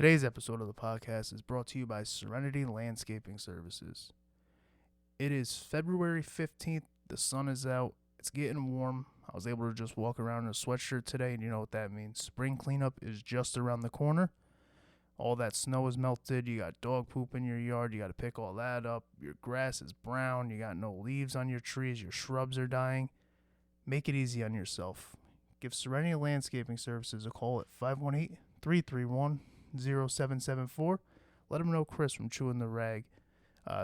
Today's episode of the podcast is brought to you by Serenity Landscaping Services. It is February 15th. The sun is out. It's getting warm. I was able to just walk around in a sweatshirt today, and you know what that means. Spring cleanup is just around the corner. All that snow is melted. You got dog poop in your yard. You got to pick all that up. Your grass is brown. You got no leaves on your trees. Your shrubs are dying. Make it easy on yourself. Give Serenity Landscaping Services a call at 518-331-0774. Let them know Chris from Chewing the Rag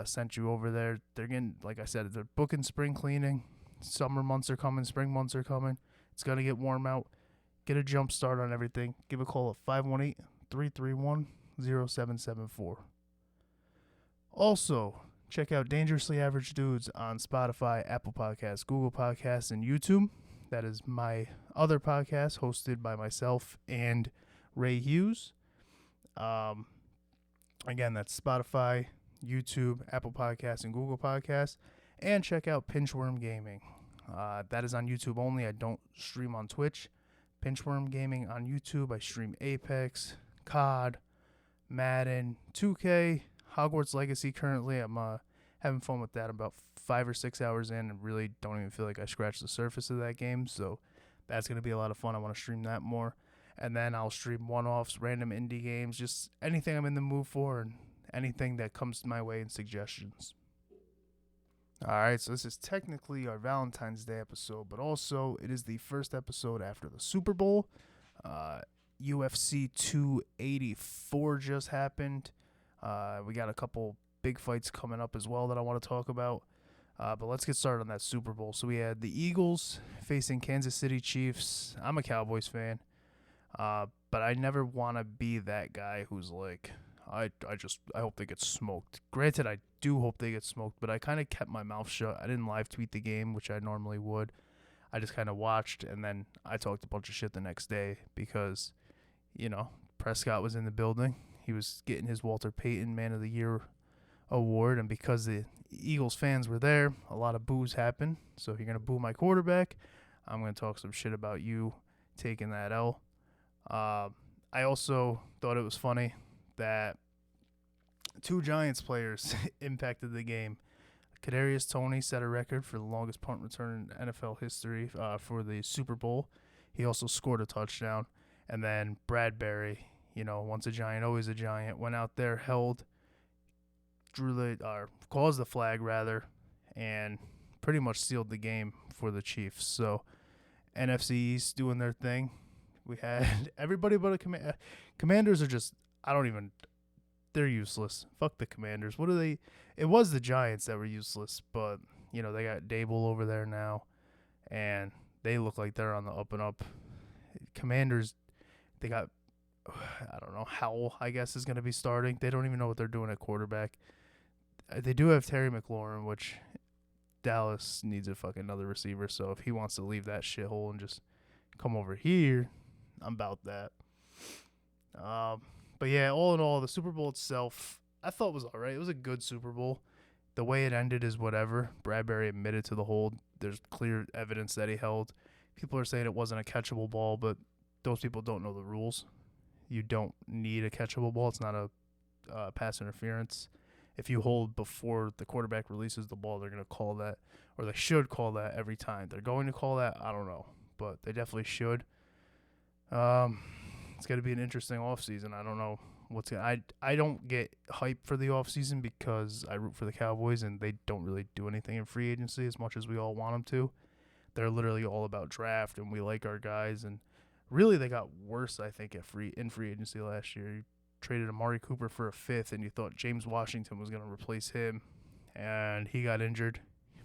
sent you over there. They're getting, like I said, they're booking spring cleaning. Summer months are coming. Spring months are coming. It's going to get warm out. Get a jump start on everything. Give a call at 518-331-0774. Also, check out Dangerously Average Dudes on Spotify, Apple Podcasts, Google Podcasts, and YouTube. That is my other podcast hosted by myself and Ray Hughes. Again, that's Spotify, YouTube, Apple Podcasts, and Google Podcasts. And check out Pinchworm Gaming. That is on YouTube only. I don't stream on Twitch. Pinchworm Gaming on YouTube. I stream Apex, COD, Madden, 2K, Hogwarts Legacy currently. I'm having fun with that. I'm about 5 or 6 hours in and really don't even feel like I scratched the surface of that game. So that's going to be a lot of fun. I want to stream that more. And then I'll stream one-offs, random indie games, just anything I'm in the mood for and anything that comes my way in suggestions. All right, so this is technically our Valentine's Day episode, but also it is the first episode after the Super Bowl. UFC 284 just happened. We got a couple big fights coming up as well that I want to talk about. But let's get started on that Super Bowl. So we had the Eagles facing Kansas City Chiefs. I'm a Cowboys fan, but I never want to be that guy who's like, I hope they get smoked. Granted, I do hope they get smoked, but I kind of kept my mouth shut. I didn't live tweet the game, which I normally would. I just kind of watched, and then I talked a bunch of shit the next day because, you know, Prescott was in the building. He was getting his Walter Payton Man of the Year award, and because the Eagles fans were there, a lot of boos happened. So if you're going to boo my quarterback, I'm going to talk some shit about you taking that L. I also thought it was funny that two Giants players impacted the game. Kadarius Toney set a record for the longest punt return in NFL history for the Super Bowl. He also scored a touchdown. And then Bradbury, you know, once a Giant, always a Giant, went out there, caused the flag rather, and pretty much sealed the game for the Chiefs. So NFC East doing their thing. We had everybody but a Commanders are just, they're useless. Fuck the Commanders. What are they? It was the Giants that were useless, but, you know, they got Dable over there now, and they look like they're on the up and up. Commanders, they got, Howell, I guess, is going to be starting. They don't even know what they're doing at quarterback. They do have Terry McLaurin, which Dallas needs a fucking another receiver, so if he wants to leave that shithole and just come over here, I'm about that. But yeah, all in all, the Super Bowl itself, I thought was all right. It was a good Super Bowl. The way it ended is whatever. Bradbury admitted to the hold. There's clear evidence that he held. People are saying it wasn't a catchable ball, but those people don't know the rules. You don't need a catchable ball. It's not a pass interference. If you hold before the quarterback releases the ball, they're going to call that, or they should call that every time. They're going to call that. I don't know, but they definitely should. It's going to be an interesting offseason. I don't know I don't get hype for the offseason because I root for the Cowboys and they don't really do anything in free agency as much as we all want them to. They're literally all about draft and we like our guys, and really they got worse, I think, in free agency last year. You traded Amari Cooper for a fifth and you thought James Washington was going to replace him, and he got injured.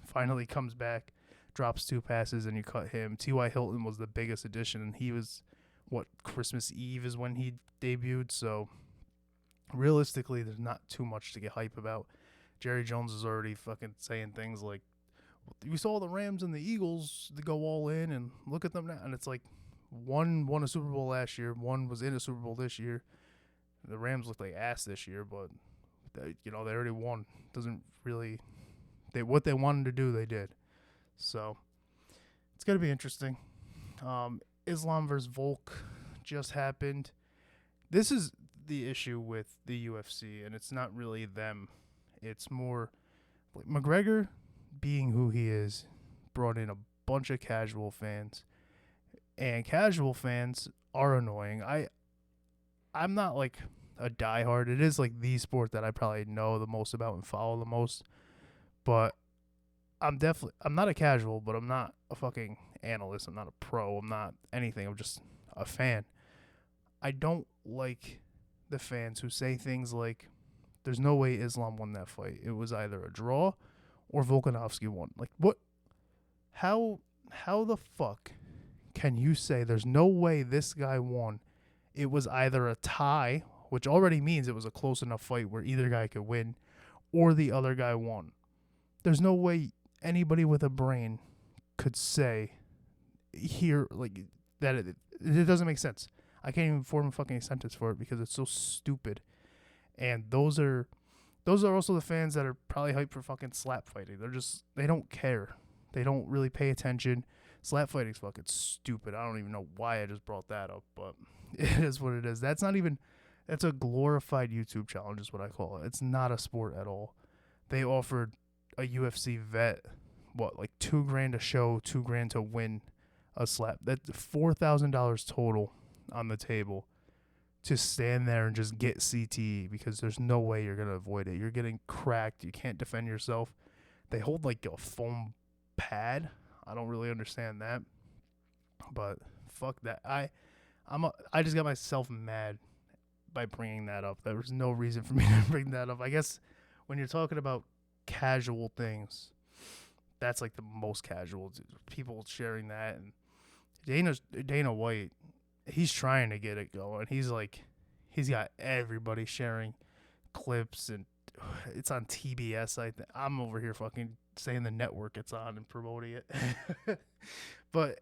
Finally comes back, drops 2 passes, and you cut him. T.Y. Hilton was the biggest addition, and he was Christmas Eve is when he debuted, so realistically there's not too much to get hype about. Jerry Jones is already fucking saying things like, we saw the Rams and the Eagles to go all in and look at them now, and it's like one won a Super Bowl last year, one was in a Super Bowl this year. The Rams look like ass this year, but they already won. Doesn't really, what they wanted to do, they did. So it's gonna be interesting. Islam versus Volk just happened. This is the issue with the UFC, and it's not really them. It's more like McGregor, being who he is, brought in a bunch of casual fans, and casual fans are annoying. I'm not like a diehard. It is like the sport that I probably know the most about and follow the most, but I'm not a casual, but I'm not a fucking analyst. I'm not a pro. I'm not anything. I'm just a fan. I don't like the fans who say things like, "There's no way Islam won that fight. It was either a draw, or Volkanovski won." Like what? How the fuck can you say there's no way this guy won? It was either a tie, which already means it was a close enough fight where either guy could win, or the other guy won. There's no way anybody with a brain could say here like that it doesn't make sense. I can't even form a fucking sentence for it because it's so stupid. And those are also the fans that are probably hyped for fucking slap fighting. They don't care. They don't really pay attention. Slap fighting's fucking stupid. I don't even know why I just brought that up, but it is what it is. That's a glorified YouTube challenge is what I call it. It's not a sport at all. They offered a UFC vet, like $2,000 a show, $2,000 to win a slap. That's $4,000 total on the table to stand there and just get CTE because there's no way you're going to avoid it. You're getting cracked. You can't defend yourself. They hold like a foam pad. I don't really understand that. But fuck that. I just got myself mad by bringing that up. There was no reason for me to bring that up. I guess when you're talking about casual things, that's like the most casual. People sharing that. And Dana White, he's trying to get it going. He's got everybody sharing clips, and it's on TBS. I'm over here fucking saying the network it's on and promoting it. But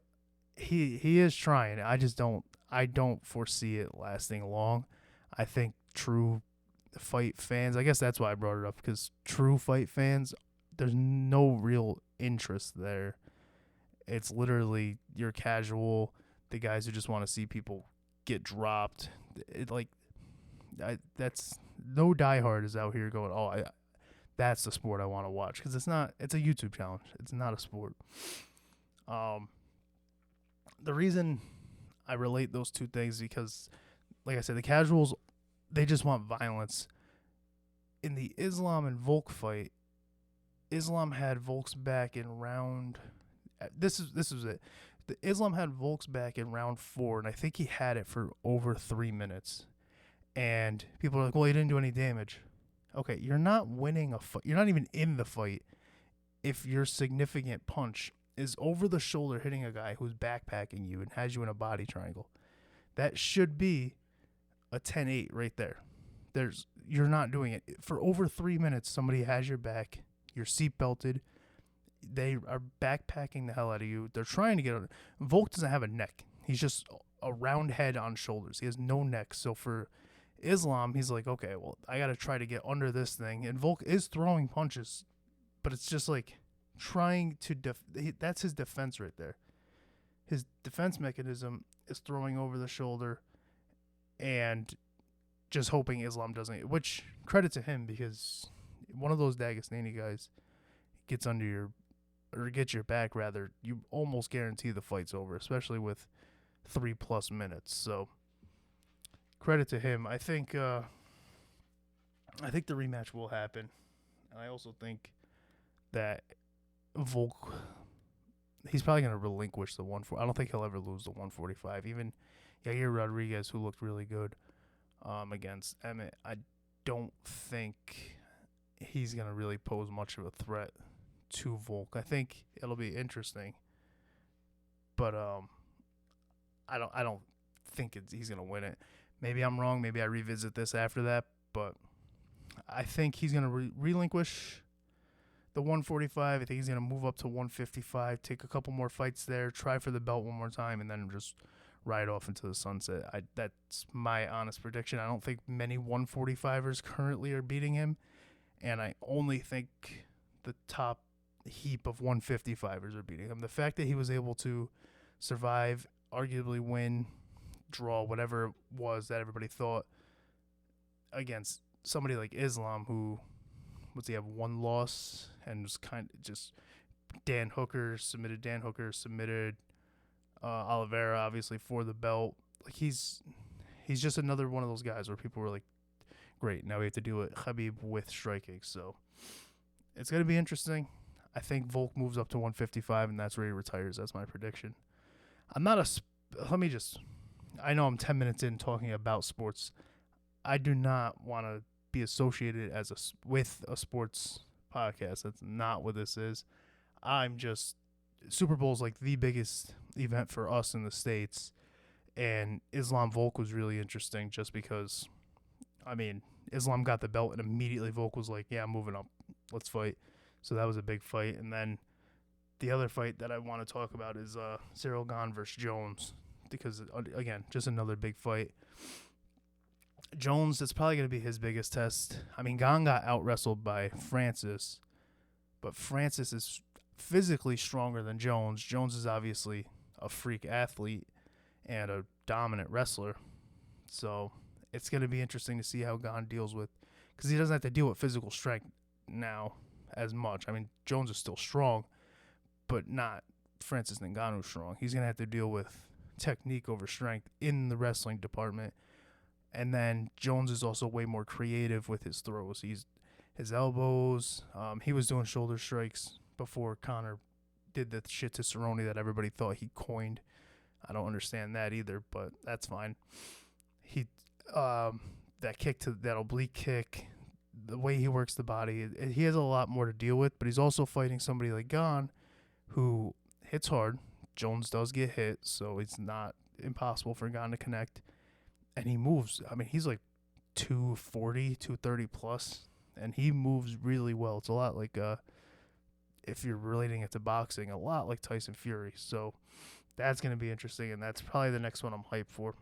he is trying. I don't foresee it lasting long. I think true fight fans, I guess that's why I brought it up, because true fight fans, there's no real interest there. It's literally your casual, the guys who just want to see people get dropped. That's no diehard is out here going, that's the sport I want to watch, because it's a YouTube challenge. It's not a sport. The reason I relate those two things because, like I said, the casuals, they just want violence. In the Islam and Volk fight, Islam had Volk's back in round. This is it. The Islam had Volk's back in round 4, and I think he had it for over 3 minutes. And people are like, "Well, he didn't do any damage." Okay, you're not winning a fight. You're not even in the fight if your significant punch is over the shoulder hitting a guy who's backpacking you and has you in a body triangle. That should be a 10-8 right there. You're not doing it. For over 3 minutes, somebody has your back. You're seatbelted. They are backpacking the hell out of you. They're trying to get on. Volk doesn't have a neck. He's just a round head on shoulders. He has no neck. So for Islam, he's like, okay, well, I got to try to get under this thing. And Volk is throwing punches, but it's just like trying to that's his defense right there. His defense mechanism is throwing over the shoulder and just hoping Islam doesn't, which credit to him, because one of those Dagestani guys gets your back rather, you almost guarantee the fight's over, especially with 3+ minutes. So credit to him. I think the rematch will happen. And I also think that Volk, he's probably going to relinquish the 140. I don't think he'll ever lose the 145. Even Yair Rodriguez, who looked really good against Emmett, I don't think he's going to really pose much of a threat to Volk. I think it'll be interesting, but I don't think he's going to win it. Maybe I'm wrong. Maybe I revisit this after that, but I think he's going to relinquish the 145. I think he's going to move up to 155, take a couple more fights there, try for the belt one more time, and then just ride off into the sunset. That's my honest prediction. I don't think many 145ers currently are beating him, and I only think the top heap of 155ers are beating him. The fact that he was able to survive, arguably win, draw, whatever it was that everybody thought, against somebody like Islam, who, what's he have, one loss, and was kind of just Dan Hooker, submitted Oliveira, obviously, for the belt. Like, he's just another one of those guys where people were like, great, now we have to do it Khabib with striking. So it's going to be interesting. I think Volk moves up to 155, and that's where he retires. That's my prediction. I'm not I know I'm 10 minutes in talking about sports. I do not want to be associated with a sports podcast. That's not what this is. Super Bowl's like the biggest event for us in the States, and Islam Volk was really interesting just because, I mean, Islam got the belt and immediately Volk was like, yeah, I'm moving up. Let's fight. So that was a big fight. And then the other fight that I want to talk about is Cyril Gane versus Jones, because, again, just another big fight. Jones, that's probably going to be his biggest test. I mean, Gane got out-wrestled by Francis, but Francis is physically stronger than Jones. Jones is obviously a freak athlete and a dominant wrestler. So it's going to be interesting to see how Gane deals with, because he doesn't have to deal with physical strength now as much. I mean, Jones is still strong, but not Francis Ngannou strong. He's going to have to deal with technique over strength in the wrestling department. And then Jones is also way more creative with his throws. His elbows. He was doing shoulder strikes before Conor did the shit to Serenity that everybody thought he coined. I don't understand that either, but that's fine. That oblique kick, the way he works the body, he has a lot more to deal with, but he's also fighting somebody like Gane who hits hard. Jones does get hit, so it's not impossible for Gane to connect. And he moves. I mean, he's like 240, 230 plus, and he moves really well. It's a lot like, if you're relating it to boxing, a lot like Tyson Fury. So that's going to be interesting, and that's probably the next one I'm hyped for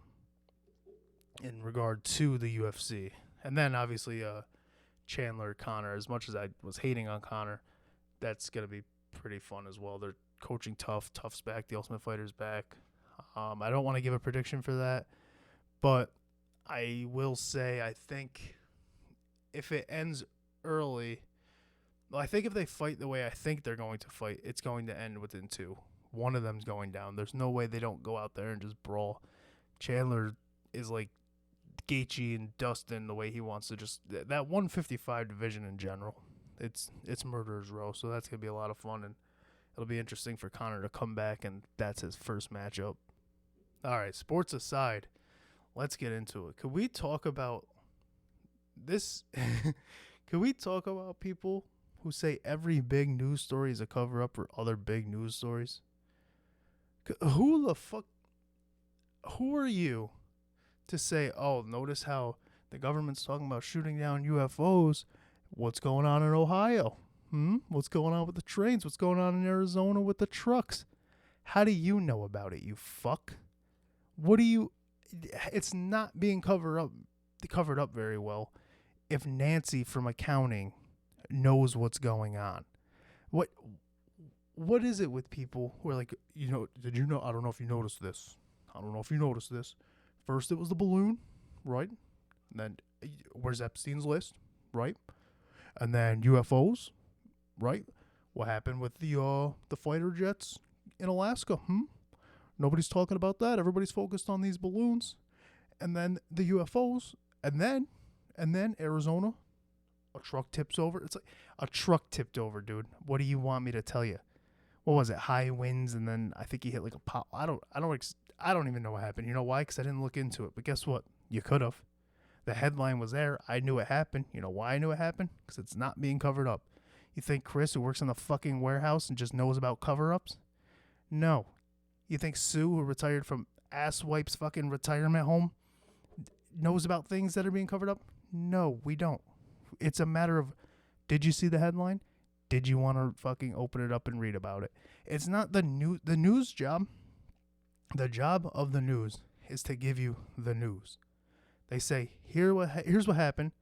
in regard to the UFC. And then, obviously, Chandler, Conor, as much as I was hating on Conor, that's going to be pretty fun as well. They're coaching Tough. Tough's back. The Ultimate Fighter's back. I don't want to give a prediction for that, but I will say I think if it ends early, I think if they fight the way I think they're going to fight, it's going to end within 2. One of them's going down. There's no way they don't go out there and just brawl. Chandler is like Gaethje and Dustin the way he wants to just... That 155 division in general, it's murderer's row, so that's going to be a lot of fun, and it'll be interesting for Conor to come back, and that's his first matchup. All right, sports aside, let's get into it. Could we talk about this? Could we talk about people who say every big news story is a cover-up for other big news stories? Who the fuck? Who are you to say, oh, notice how the government's talking about shooting down UFOs? What's going on in Ohio? What's going on with the trains? What's going on in Arizona with the trucks? How do you know about it, you fuck? What do you... It's not being covered up very well if Nancy from accounting knows what's going on. What is it with people who are like, did you know, I don't know if you noticed this. First it was the balloon, right? And then where's Epstein's list, right? And then UFOs, right? What happened with the fighter jets in Alaska? Nobody's talking about that. Everybody's focused on these balloons. And then the UFOs. And then Arizona. A truck tips over. It's like a truck tipped over, dude. What do you want me to tell you? What was it? High winds, and then I think he hit like a pop. I don't even know what happened. You know why? Because I didn't look into it. But guess what? You could have. The headline was there. I knew it happened. You know why I knew it happened? Because it's not being covered up. You think Chris, who works in the fucking warehouse and just knows about cover-ups? No. You think Sue, who retired from Asswipe's fucking retirement home, knows about things that are being covered up? No, we don't. It's a matter of, did you see the headline? Did you want to fucking open it up and read about it? It's not the news job. The job of the news is to give you the news. They say, here's what happened.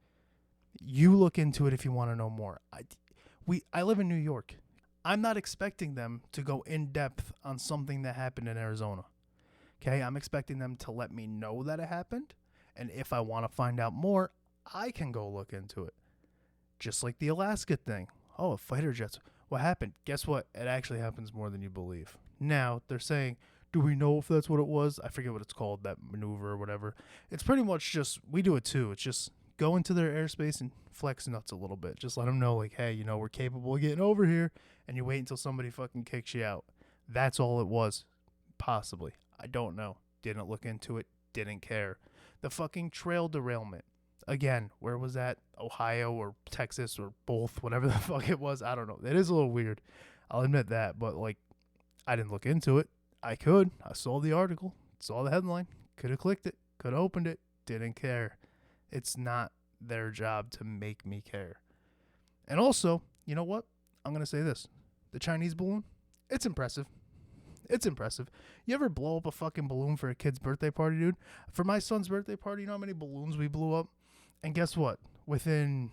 You look into it if you want to know more. I live in New York. I'm not expecting them to go in depth on something that happened in Arizona. Okay, I'm expecting them to let me know that it happened. And if I want to find out more, I can go look into it. Just like the Alaska thing. Oh, fighter jets. What happened? Guess what? It actually happens more than you believe. Now, they're saying, do we know if that's what it was? I forget what it's called, that maneuver or whatever. It's pretty much just, we do it too. It's just go into their airspace and flex nuts a little bit. Just let them know, like, hey, we're capable of getting over here. And you wait until somebody fucking kicks you out. That's all it was. Possibly. I don't know. Didn't look into it. Didn't care. The fucking trail derailment. Again, where was that? Ohio or Texas or both, whatever the fuck it was. I don't know. It is a little weird. I'll admit that. But, like, I didn't look into it. I could. I saw the article. Saw the headline. Could have clicked it. Could have opened it. Didn't care. It's not their job to make me care. And also, you know what? I'm going to say this. The Chinese balloon, it's impressive. It's impressive. You ever blow up a fucking balloon for a kid's birthday party, dude? For my son's birthday party, you know how many balloons we blew up? And guess what? Within,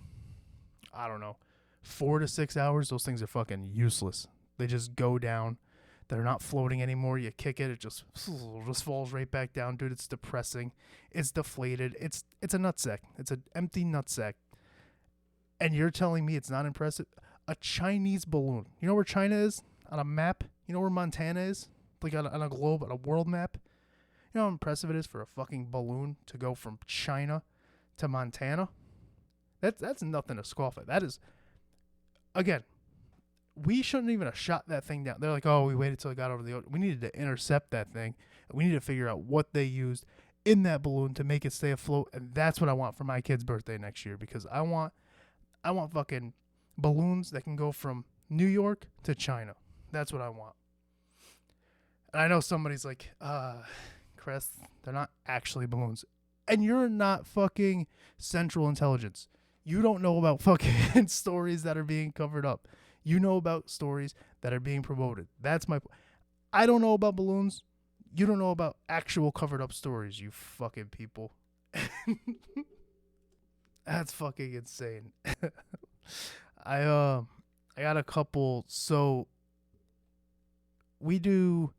I don't know, 4 to 6 hours, those things are fucking useless. They just go down. They're not floating anymore. You kick it, it just falls right back down, dude. It's depressing. It's deflated. It's a nutsack. It's an empty nutsack. And you're telling me it's not impressive? A Chinese balloon. You know where China is on a map? You know where Montana is? Like on a globe, on a world map? You know how impressive it is for a fucking balloon to go from China to Montana? That's nothing to scoff at. That is, again, we shouldn't even have shot that thing down. They're like, oh, we waited till it got over the ocean. We needed to intercept that thing. We need to figure out what they used in that balloon to make it stay afloat. And that's what I want for my kid's birthday next year, because I want fucking balloons that can go from New York to China. That's what I want. And I know somebody's like, Chris, they're not actually balloons. And you're not fucking Central Intelligence. You don't know about fucking stories that are being covered up. You know about stories that are being promoted. That's my point. I don't know about balloons. You don't know about actual covered up stories, you fucking people. That's fucking insane. I got a couple. So we do,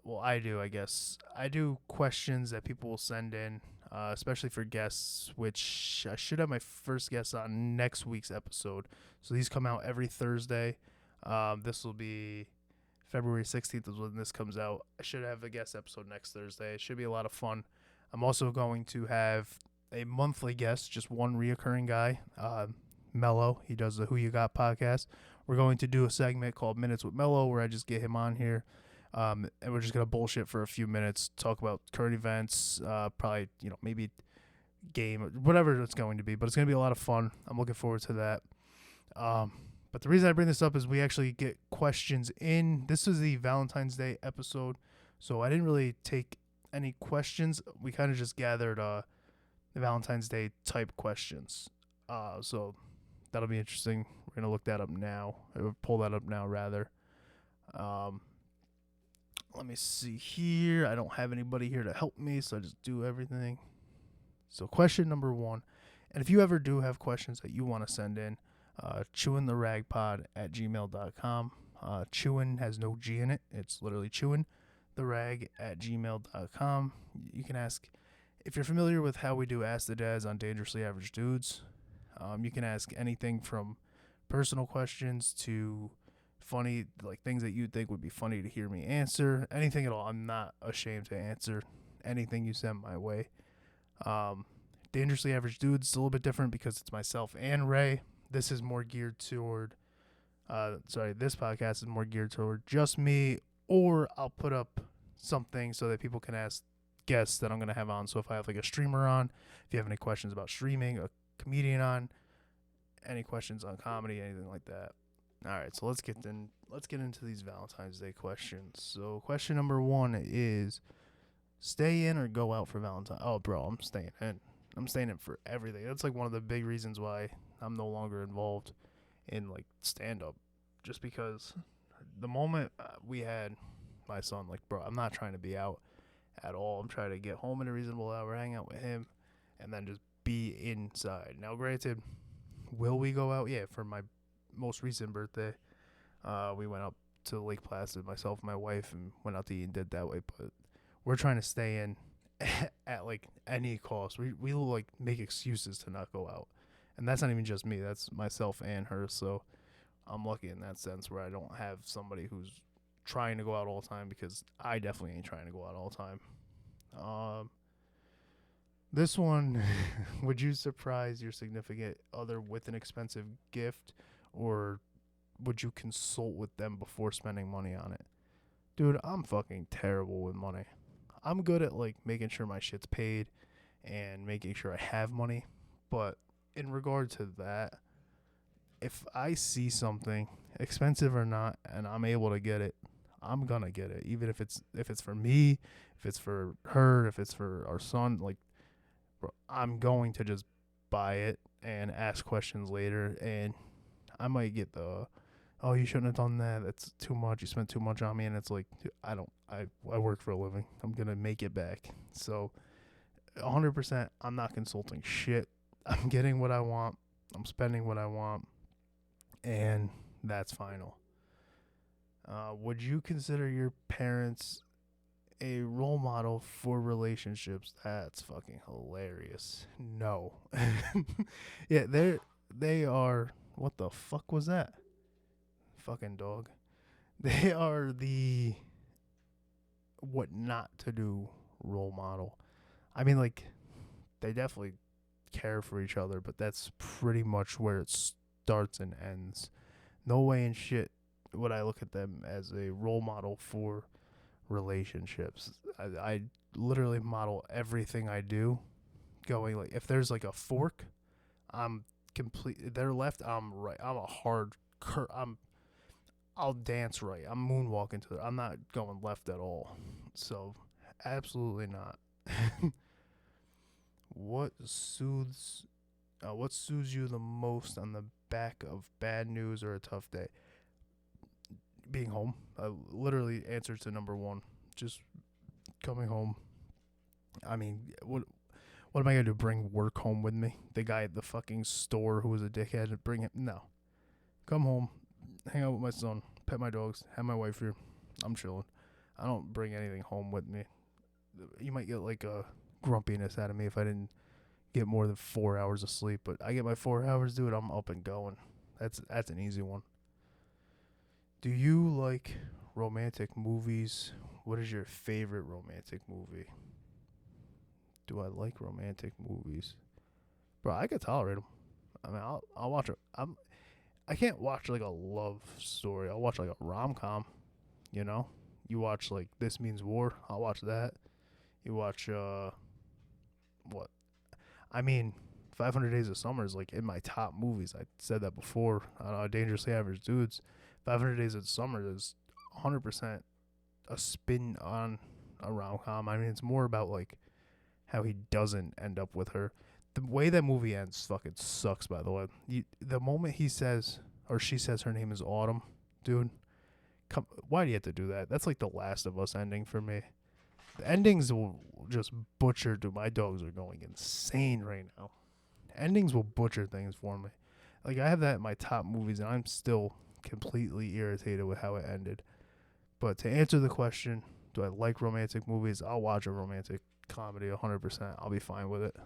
well, I do, I guess. I do questions that people will send in, especially for guests, which I should have my first guest on next week's episode. So these come out every Thursday. This will be February 16th is when this comes out. I should have a guest episode next Thursday. It should be a lot of fun. I'm also going to have a monthly guest, just one reoccurring guy, Mello. He does the Who You Got podcast. We're going to do a segment called Minutes with Mello, where I just get him on here. And we're just going to bullshit for a few minutes, talk about current events, probably, maybe game, whatever it's going to be. But it's going to be a lot of fun. I'm looking forward to that. But the reason I bring this up is we actually get questions in. This is the Valentine's Day episode, so I didn't really take any questions. We kind of just gathered the Valentine's Day type questions. So that'll be interesting. We're going to look that up now, or pull that up now, rather. Let me see here. I don't have anybody here to help me, so I just do everything. So question number 1, and if you ever do have questions that you want to send in, chewingtheragpod@gmail.com. Chewing has no G in it. It's literally chewingtherag@gmail.com. You can ask, if you're familiar with how we do Ask the Dads on Dangerously Average Dudes, you can ask anything from personal questions to funny, like things that you'd think would be funny to hear me answer. Anything at all. I'm not ashamed to answer anything you send my way. Dangerously Average Dudes is a little bit different because it's myself and Ray. This is more geared toward, this podcast is more geared toward just me, or I'll put up something so that people can ask guests that I'm going to have on. So if I have like a streamer on, if you have any questions about streaming, a comedian on, any questions on comedy, anything like that. All right, so let's get into these Valentine's Day questions. So question number 1 is, stay in or go out for Valentine's? Oh, bro, I'm staying in. I'm staying in for everything. That's like one of the big reasons why I'm no longer involved in like stand-up, just because the moment we had my son, like, bro, I'm not trying to be out at all. I'm trying to get home at a reasonable hour, hang out with him, and then just be inside. Now, granted, will we go out? Yeah, for my most recent birthday, we went up to Lake Placid, myself and my wife, and went out to eat and did that way. But we're trying to stay in at like any cost. We like make excuses to not go out, and that's not even just me. That's myself and her. So I'm lucky in that sense where I don't have somebody who's trying to go out all the time, because I definitely ain't trying to go out all the time. Um, this one, would you surprise your significant other with an expensive gift, or would you consult with them before spending money on it? Dude, I'm fucking terrible with money. I'm good at like making sure my shit's paid and making sure I have money, but in regard to that, if I see something expensive or not and I'm able to get it, I'm gonna get it. Even if it's for me, if it's for her, if it's for our son, like bro, I'm going to just buy it and ask questions later, and I might get the, oh, you shouldn't have done that. That's too much. You spent too much on me, and it's like, dude, I work for a living. I'm gonna make it back. So 100%, I'm not consulting shit. I'm getting what I want. I'm spending what I want, and that's final. Would you consider your parents a role model for relationships? That's fucking hilarious. No. Yeah, they are. What the fuck was that? Fucking dog. They are the what not to do role model. I mean, like, they definitely care for each other, but that's pretty much where it starts and ends. No way in shit would I look at them as a role model for relationships. I literally model everything I do going like, if there's like a fork, I'm complete. They're left, I'm right. I'm a hard I'll dance right. I'm moonwalking to I'm not going left at all. So absolutely not. what soothes what soothes you the most on the back of bad news or a tough day? Being home. Literally answer to number one. Just coming home. I mean, what am I gonna do? Bring work home with me? The guy at the fucking store who was a dickhead, bring him? No. Come home, hang out with my son, pet my dogs, have my wife here. I'm chilling. I don't bring anything home with me. You might get like a grumpiness out of me if I didn't get more than 4 hours of sleep, but I get my 4 hours, dude. I'm up and going. That's an easy one. Do you like romantic movies? What is your favorite romantic movie? Do I like romantic movies? Bro, I could tolerate them. I mean, I'll watch it. I can't watch like a love story. I'll watch like a rom com. You know, you watch like This Means War. I'll watch that. You watch what? I mean, 500 Days of Summer is like in my top movies. I said that before. Dangerously Average Dudes. 500 Days of Summer is 100% a spin on a rom com. I mean, it's more about like how he doesn't end up with her. The way that movie ends fucking sucks, by the way. The moment he says, or she says her name is Autumn, dude, why do you have to do that? That's like the Last of Us ending for me. The endings will just butcher, dude. My dogs are going insane right now. Endings will butcher things for me. Like, I have that in my top movies, and I'm still completely irritated with how it ended. But to answer the question, do I like romantic movies? I'll watch a romantic comedy 100%. I'll be fine with it.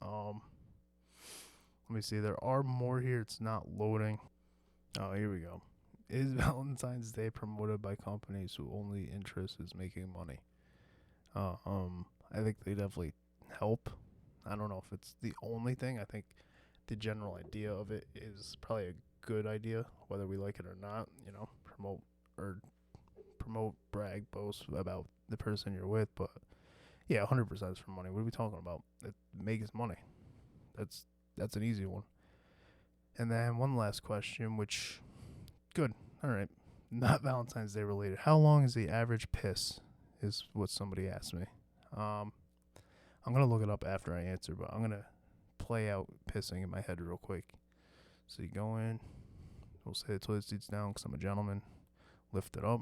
Let me see. There are more here. It's not loading. Oh, here we go. Is Valentine's Day promoted by companies whose only interest is making money? I think they definitely help. I don't know if it's the only thing. I think the general idea of it is probably a good idea, whether we like it or not. You know, promote, brag, boast about the person you're with. But yeah, 100% is for money. What are we talking about? It makes money. That's an easy one. And then one last question, which, good. All right. Not Valentine's Day related. How long is the average piss? Is what somebody asked me. I'm going to look it up after I answer, but I'm going to play out pissing in my head real quick. So you go in. We'll say the toilet seat's down because I'm a gentleman. Lift it up.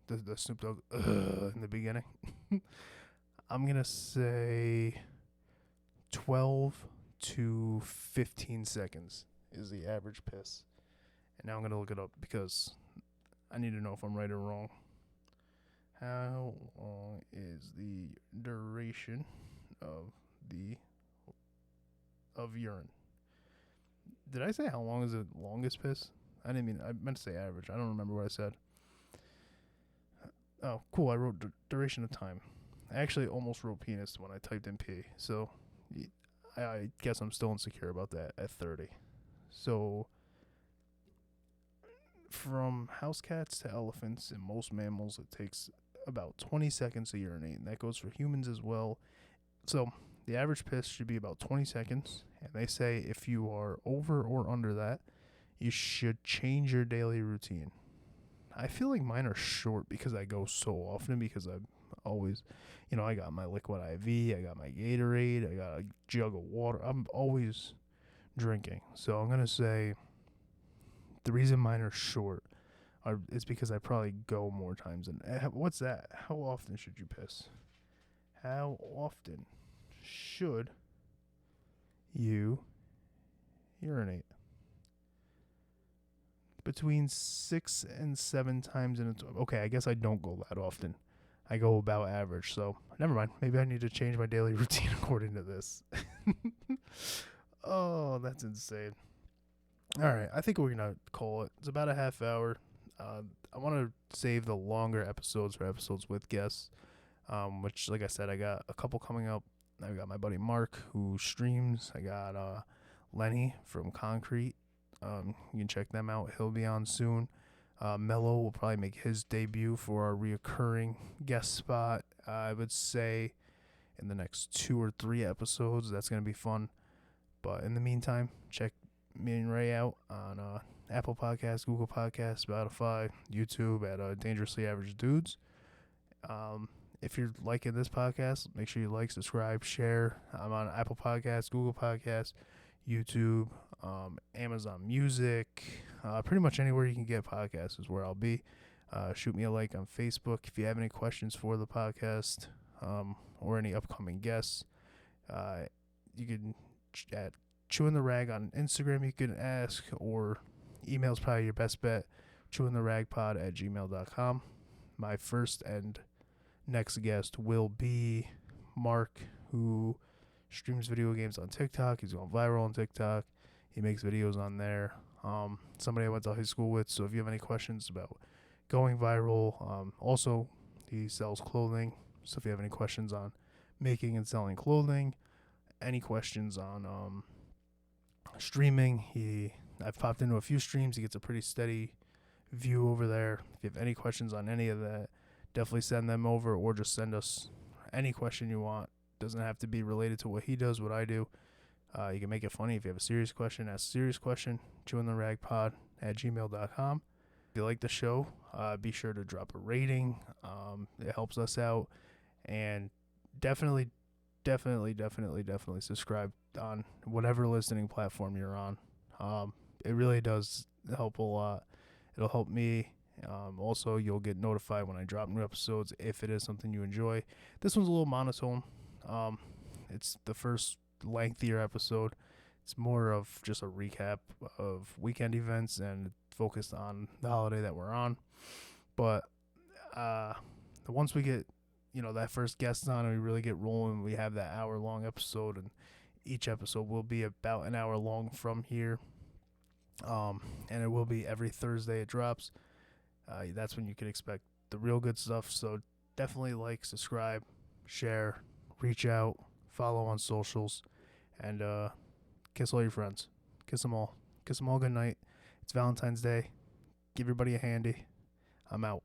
The Snoop Dogg in the beginning. I'm going to say 12 to 15 seconds is the average piss? And now I'm going to look it up because I need to know if I'm right or wrong. How long is the duration of urine? Did I say how long is the longest piss? I meant to say average. I don't remember what I said. Oh, cool. I wrote duration of time. I actually almost wrote penis when I typed in P. So I guess I'm still insecure about that at 30. So from house cats to elephants and most mammals, it takes about 20 seconds to urinate. And that goes for humans as well. So the average piss should be about 20 seconds. And they say if you are over or under that, you should change your daily routine. I feel like mine are short because I go so often because I'm always, I got my liquid IV, I got my Gatorade, I got a jug of water. I'm always drinking. So I'm going to say the reason mine are short is because I probably go more times. What's that? How often should you piss? How often should you urinate? Between 6 and 7 times in a okay, I guess I don't go that often. I go about average, so never mind. Maybe I need to change my daily routine according to this. Oh, that's insane. All right, I think we're going to call it. It's about a half hour. I want to save the longer episodes for episodes with guests, which, like I said, I got a couple coming up. I got my buddy Mark, who streams. I got Lenny from Concrete. You can check them out. He'll be on soon. Mello will probably make his debut for our reoccurring guest spot. I would say in the next 2 or 3 episodes. That's going to be fun. But in the meantime, check me and Ray out on Apple Podcasts, Google Podcasts, Spotify, YouTube at Dangerously Average Dudes. If you're liking this podcast, make sure you like, subscribe, share. I'm on Apple Podcasts, Google Podcasts, YouTube, Amazon Music, pretty much anywhere you can get podcasts is where I'll be. Shoot me a like on Facebook if you have any questions for the podcast or any upcoming guests. You can at Chewing the Rag on Instagram you can ask, or email's probably your best bet, chewingtheragpod@gmail.com. My first and next guest will be Mark, who streams video games on TikTok. He's going viral on TikTok. He makes videos on there. Somebody I went to high school with, so if you have any questions about going viral, also he sells clothing, so if you have any questions on making and selling clothing, any questions on streaming, I've popped into a few streams. He gets a pretty steady view over there. If you have any questions on any of that, definitely send them over, or just send us any question you want. Doesn't have to be related to what he does, what I do. You can make it funny. If you have a serious question, ask a serious question. chewingtheragpod@gmail.com. If you like the show, be sure to drop a rating. It helps us out. And definitely subscribe on whatever listening platform you're on. It really does help a lot. It'll help me. Also, you'll get notified when I drop new episodes if it is something you enjoy. This one's a little monotone. It's the first lengthier episode. It's more of just a recap of weekend events and focused on the holiday that we're on. But once we get that first guest on and we really get rolling, we have that hour-long episode, and each episode will be about an hour long from here. And it will be every Thursday it drops. That's when you can expect the real good stuff. So definitely like, subscribe, share, reach out, follow on socials, and kiss all your friends. Kiss them all. Kiss them all good night. It's Valentine's Day. Give everybody a handy. I'm out.